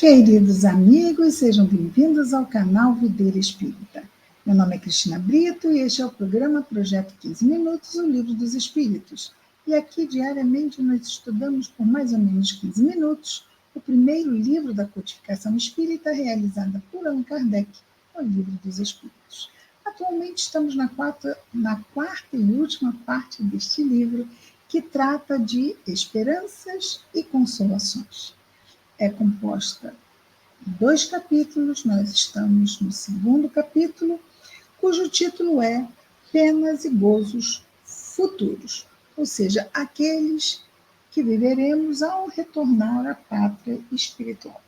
Queridos amigos, sejam bem-vindos ao canal Videira Espírita. Meu nome é Cristina Brito e este é o programa Projeto 15 Minutos, o Livro dos Espíritos. E aqui, diariamente, nós estudamos por mais ou menos 15 minutos o primeiro livro da codificação espírita realizada por Allan Kardec, o Livro dos Espíritos. Atualmente estamos na quarta e última parte deste livro, que trata de esperanças e consolações. É composta de 2 capítulos, nós estamos no 2º capítulo, cujo título é Penas e Gozos Futuros, ou seja, aqueles que viveremos ao retornar à pátria espiritual.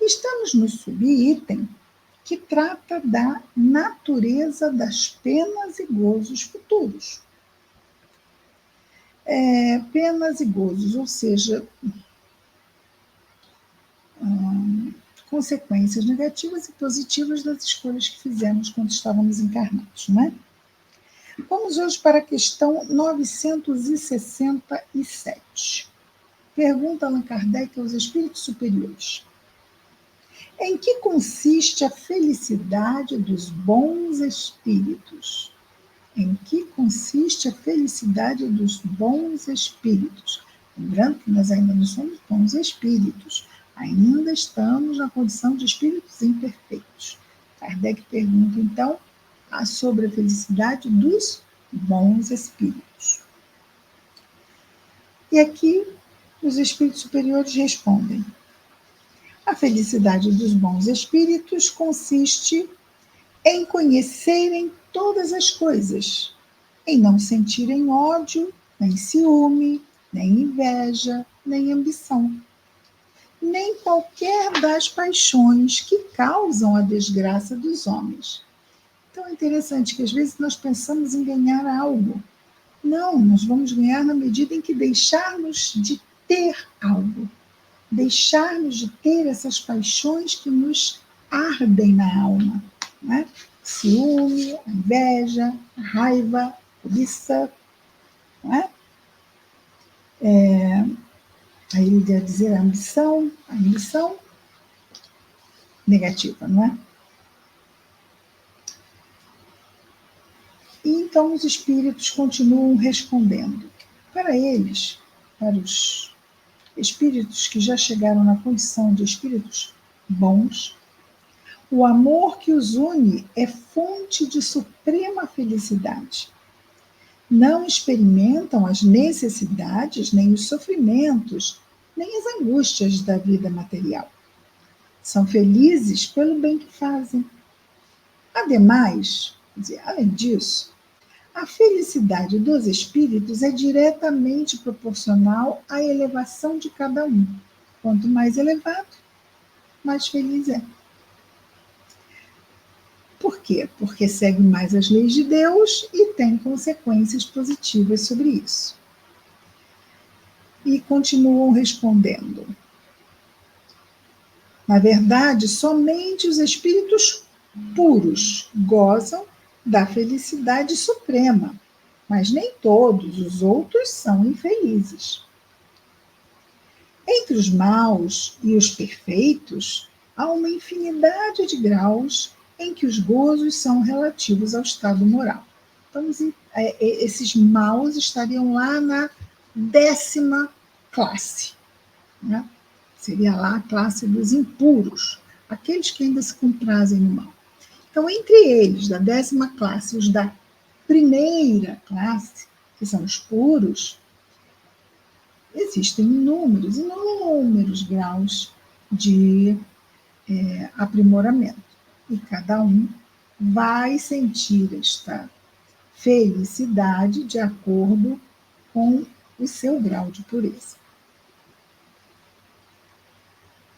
Estamos no subitem que trata da natureza das penas e gozos futuros. Penas e gozos, ou seja, consequências negativas e positivas das escolhas que fizemos quando estávamos encarnados, não é? Vamos hoje para a questão 967. Pergunta Allan Kardec aos espíritos superiores: em que consiste a felicidade dos bons espíritos? Em que consiste a felicidade dos bons espíritos? Lembrando que nós ainda não somos bons espíritos, ainda estamos na condição de espíritos imperfeitos. Kardec pergunta, então, sobre a felicidade dos bons espíritos. E aqui os espíritos superiores respondem: a felicidade dos bons espíritos consiste em conhecerem todas as coisas, em não sentirem ódio, nem ciúme, nem inveja, nem ambição, nem qualquer das paixões que causam a desgraça dos homens. Então é interessante que às vezes nós pensamos em ganhar algo. Não, nós vamos ganhar na medida em que deixarmos de ter algo, deixarmos de ter essas paixões que nos ardem na alma, né? Ciúme, a inveja, a raiva, a cobiça, não é? Aí ele ia dizer a ambição negativa, não é? E então os espíritos continuam respondendo. Para eles, para os espíritos que já chegaram na condição de espíritos bons, o amor que os une é fonte de suprema felicidade. Não experimentam as necessidades, nem os sofrimentos, nem as angústias da vida material. São felizes pelo bem que fazem. Ademais, além disso, a felicidade dos espíritos é diretamente proporcional à elevação de cada um. Quanto mais elevado, mais feliz é. Por quê? Porque segue mais as leis de Deus e tem consequências positivas sobre isso. E continuam respondendo. Na verdade, somente os espíritos puros gozam da felicidade suprema, mas nem todos os outros são infelizes. Entre os maus e os perfeitos, há uma infinidade de graus em que os gozos são relativos ao estado moral. Então, esses maus estariam lá na 10ª classe, né? Seria lá a classe dos impuros, aqueles que ainda se comprazem no mal. Então, entre eles, da 10ª classe, os da 1ª classe, que são os puros, existem inúmeros graus de aprimoramento. E cada um vai sentir esta felicidade de acordo com o seu grau de pureza.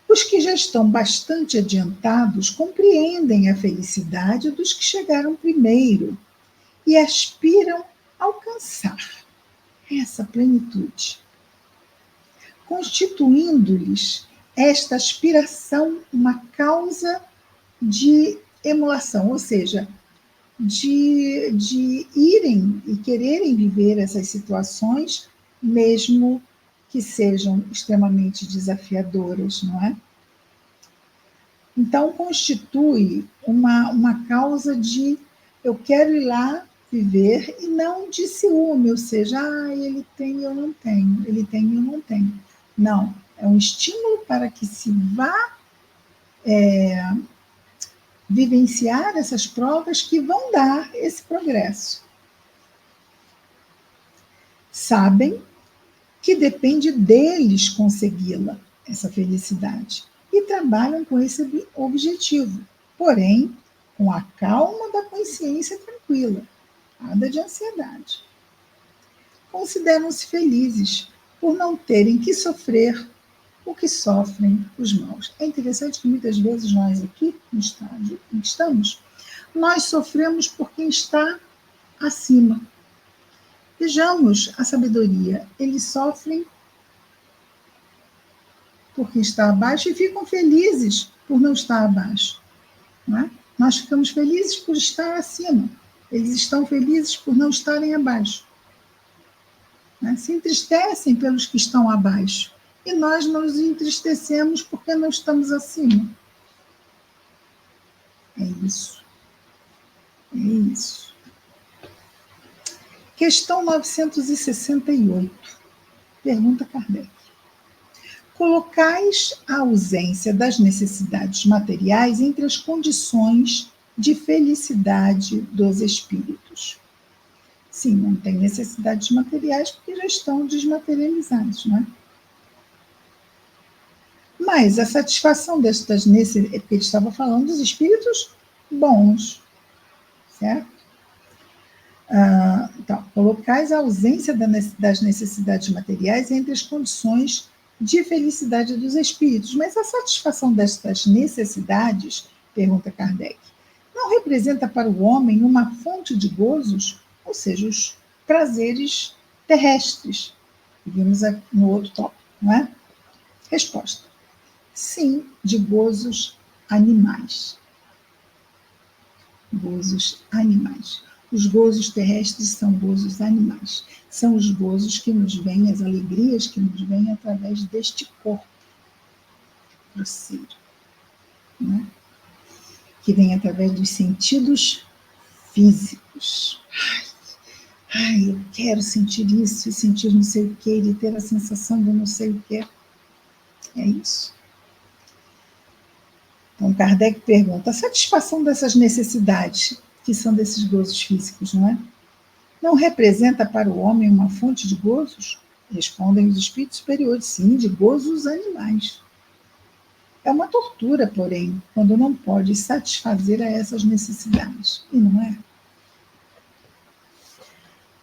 Os que já estão bastante adiantados compreendem a felicidade dos que chegaram primeiro e aspiram a alcançar essa plenitude, constituindo-lhes esta aspiração uma causa de emulação, ou seja, de irem e quererem viver essas situações, mesmo que sejam extremamente desafiadoras, não é? Então, constitui uma causa de eu quero ir lá viver e não de ciúme, ou seja, ele tem e eu não tenho, ele tem e eu não tenho. Não, é um estímulo para que se vá vivenciar essas provas que vão dar esse progresso. Sabem que depende deles consegui-la, essa felicidade, e trabalham com esse objetivo, porém, com a calma da consciência tranquila, nada de ansiedade. Consideram-se felizes por não terem que sofrer o que sofrem os maus. É interessante que muitas vezes nós aqui, no estágio em que estamos, nós sofremos por quem está acima. Vejamos a sabedoria. Eles sofrem por quem está abaixo e ficam felizes por não estar abaixo. Não é? Nós ficamos felizes por estar acima. Eles estão felizes por não estarem abaixo. Né? Se entristecem pelos que estão abaixo. E nós nos entristecemos porque não estamos acima. É isso. É isso. Questão 968. Pergunta Kardec. Colocais a ausência das necessidades materiais entre as condições de felicidade dos espíritos. Sim, não tem necessidades materiais porque já estão desmaterializados, não é? Mas a satisfação destas necessidades, porque ele estava falando dos espíritos bons, certo? Então, colocais a ausência das necessidades materiais entre as condições de felicidade dos espíritos. Mas a satisfação destas necessidades, pergunta Kardec, não representa para o homem uma fonte de gozos, ou seja, os prazeres terrestres, que vimos no outro tópico, não é? Resposta: sim, de gozos animais. Gozos animais. Os gozos terrestres são gozos animais. São os gozos que nos vêm, as alegrias que nos vêm através deste corpo grosseiro, né? Que vem através dos sentidos físicos. Ai, eu quero sentir isso e sentir não sei o que, e ter a sensação de não sei o que. É isso. Então, Kardec pergunta: a satisfação dessas necessidades, que são desses gozos físicos, não representa para o homem uma fonte de gozos? Respondem os espíritos superiores: sim, de gozos animais. É uma tortura, porém, quando não pode satisfazer a essas necessidades. E não é?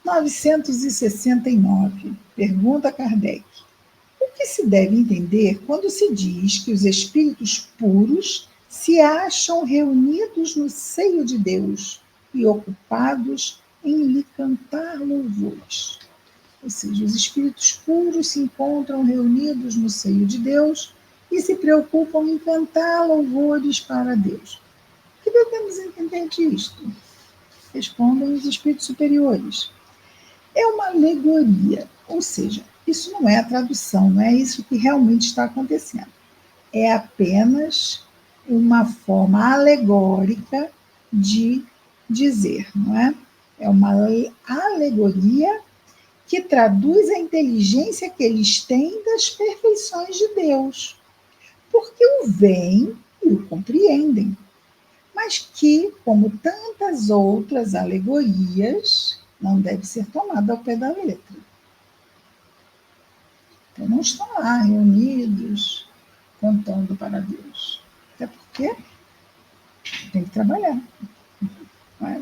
969. Pergunta Kardec: o que se deve entender quando se diz que os espíritos puros se acham reunidos no seio de Deus e ocupados em lhe cantar louvores? Ou seja, os espíritos puros se encontram reunidos no seio de Deus e se preocupam em cantar louvores para Deus. O que devemos entender disto? Respondem os espíritos superiores: é uma alegoria, ou seja, isso não é a tradução, não é isso que realmente está acontecendo. É apenas uma forma alegórica de dizer, não é? É uma alegoria que traduz a inteligência que eles têm das perfeições de Deus, porque o veem e o compreendem, mas que, como tantas outras alegorias, não deve ser tomada ao pé da letra. Então, não estão lá reunidos cantando para Deus. Até porque tem que trabalhar.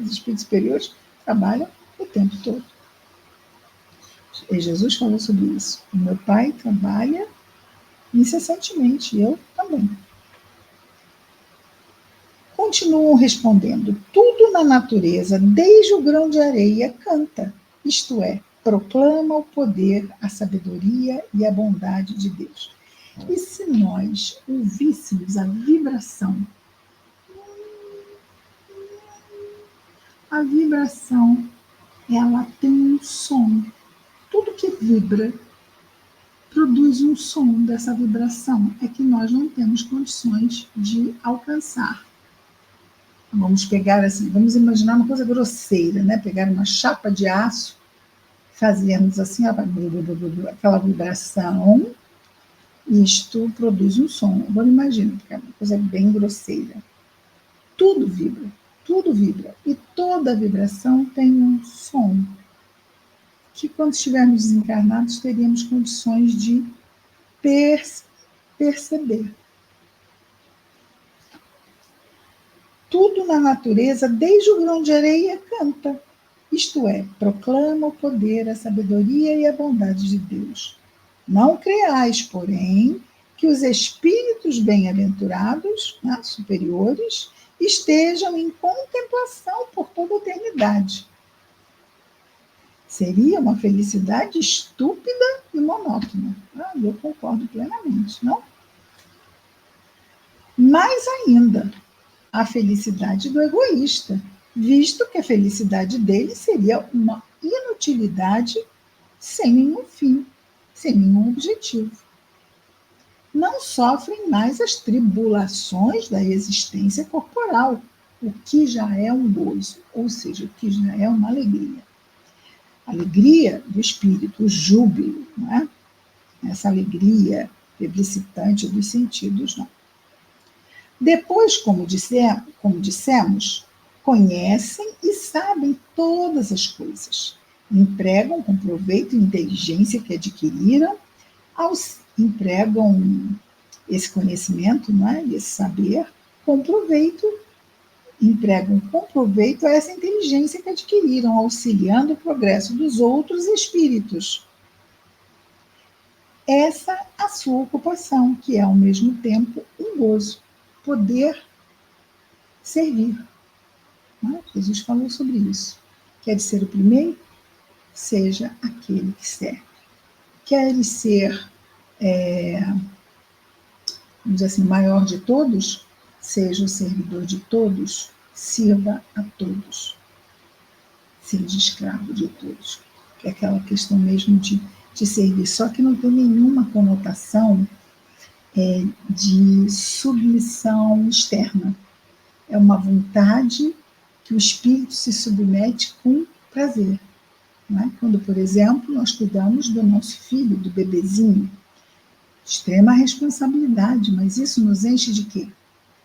Os espíritos superiores trabalham o tempo todo. E Jesus falou sobre isso. O meu pai trabalha incessantemente, eu também. Continuam respondendo: tudo na natureza, desde o grão de areia, canta, isto é, proclama o poder, a sabedoria e a bondade de Deus. E se nós ouvíssemos a vibração, ela tem um som. Tudo que vibra produz um som dessa vibração, é que nós não temos condições de alcançar. Vamos pegar assim, vamos imaginar uma coisa grosseira, né? Pegar uma chapa de aço, fazermos assim, aquela vibração, isto produz um som. Agora imagina, é uma coisa bem grosseira. Tudo vibra, tudo vibra. E toda vibração tem um som que, quando estivermos desencarnados, teríamos condições de perceber. Tudo na natureza, desde o grão de areia, canta. Isto é, proclama o poder, a sabedoria e a bondade de Deus. Não creais, porém, que os espíritos bem-aventurados, né, superiores, estejam em contemplação por toda a eternidade. Seria uma felicidade estúpida e monótona. Eu concordo plenamente, não? Mais ainda, a felicidade do egoísta, visto que a felicidade dele seria uma inutilidade sem nenhum fim, sem nenhum objetivo. Não sofrem mais as tribulações da existência corporal, o que já é um gozo, ou seja, o que já é uma alegria. Alegria do espírito, o júbilo, não é? Essa alegria plebiscitante dos sentidos, não. Depois, como dissemos, conhecem e sabem todas as coisas. Empregam com proveito e inteligência que adquiriram, empregam esse conhecimento, não é? Esse saber, com proveito, empregam com proveito essa inteligência que adquiriram, auxiliando o progresso dos outros espíritos. Essa a sua ocupação, que é ao mesmo tempo um gozo, poder servir. Não é? Jesus falou sobre isso. Quer ser o primeiro? Seja aquele que serve. Quer ser, vamos dizer assim, o maior de todos? Seja o servidor de todos, sirva a todos. Seja escravo de todos. Que é aquela questão mesmo de servir. Só que não tem nenhuma conotação de submissão externa. É uma vontade que o espírito se submete com prazer. Não é? Quando, por exemplo, nós cuidamos do nosso filho, do bebezinho, extrema responsabilidade, mas isso nos enche de quê?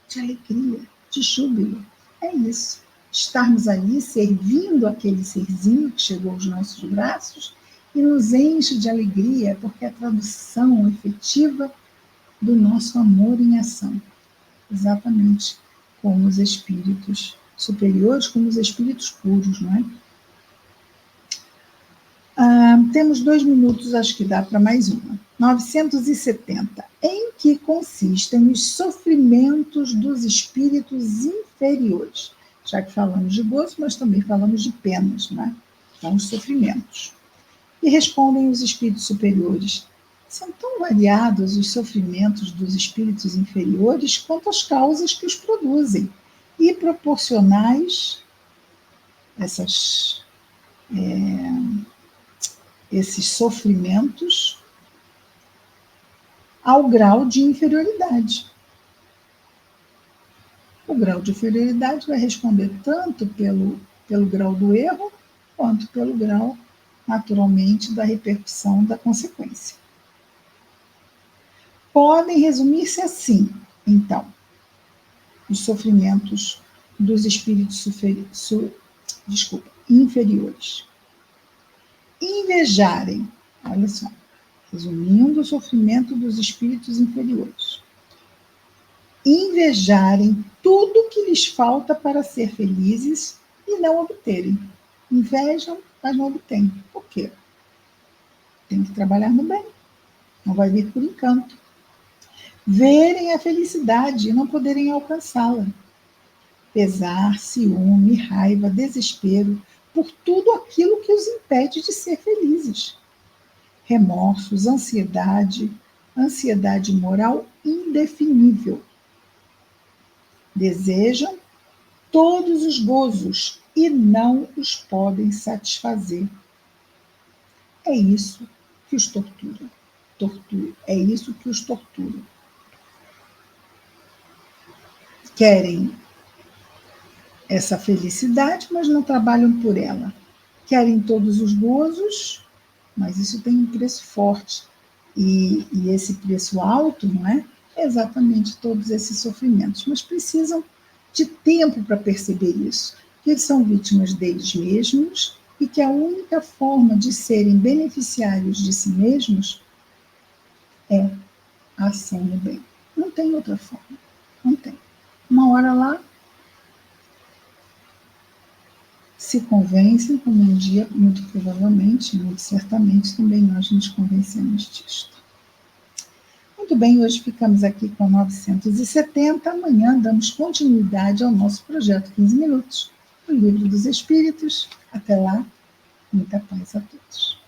De alegria, de júbilo. É isso. Estarmos ali servindo aquele serzinho que chegou aos nossos braços e nos enche de alegria, porque é a tradução efetiva do nosso amor em ação. Exatamente como os espíritos superiores, como os espíritos puros, não é? Temos 2 minutos, acho que dá para mais uma. 970. Em que consistem os sofrimentos dos espíritos inferiores? Já que falamos de gozo, mas também falamos de penas, né? Então, os sofrimentos. E respondem os espíritos superiores: são tão variados os sofrimentos dos espíritos inferiores quanto as causas que os produzem, e proporcionais esses sofrimentos ao grau de inferioridade. O grau de inferioridade vai responder tanto pelo grau do erro, quanto pelo grau, naturalmente, da repercussão da consequência. Podem resumir-se assim, então, os sofrimentos dos espíritos inferiores. Invejarem, olha só, resumindo o sofrimento dos espíritos inferiores. Invejarem tudo que lhes falta para ser felizes e não obterem. Invejam, mas não obtêm. Por quê? Tem que trabalhar no bem. Não vai vir por encanto. Verem a felicidade e não poderem alcançá-la. Pesar, ciúme, raiva, desespero por tudo aquilo que os impede de ser felizes. Remorsos, ansiedade moral indefinível. Desejam todos os gozos e não os podem satisfazer. É isso que os tortura. tortura. É isso que os tortura. Querem essa felicidade, mas não trabalham por ela. Querem todos os gozos, mas isso tem um preço forte. E esse preço alto, não é? É exatamente todos esses sofrimentos. Mas precisam de tempo para perceber isso. Que eles são vítimas deles mesmos e que a única forma de serem beneficiários de si mesmos é a ação no bem. Não tem outra forma. Não tem. Uma hora lá, se convencem, como um dia, muito provavelmente, muito certamente, também nós nos convencemos disto. Muito bem, hoje ficamos aqui com 970, amanhã damos continuidade ao nosso projeto 15 Minutos, o Livro dos Espíritos. Até lá, muita paz a todos.